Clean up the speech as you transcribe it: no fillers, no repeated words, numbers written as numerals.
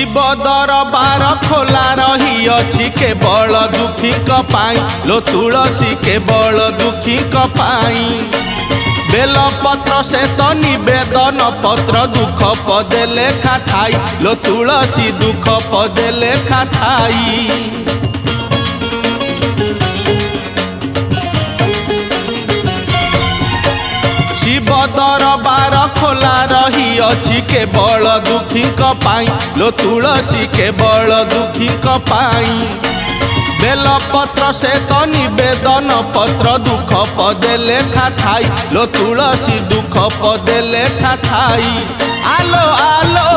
शिव दरबार खोला रही अछि केवल दुखी पाई लो तुलसी केवल दुखी पाई। बेलपत्र से तो निवेदन पत्र दुख पदे लेखा थाई लो तुलसी दुख पदे लेखा थाई। शिव दरबार खोला रही अछि केवल दुखी पाई लो तुलसी केवल दुखी पाई। बेलपत्र से तो निवेदन पत्र दुख पदे लेखा थाई लो तुलसी दुख पदे लेखा थाई। आलो आलो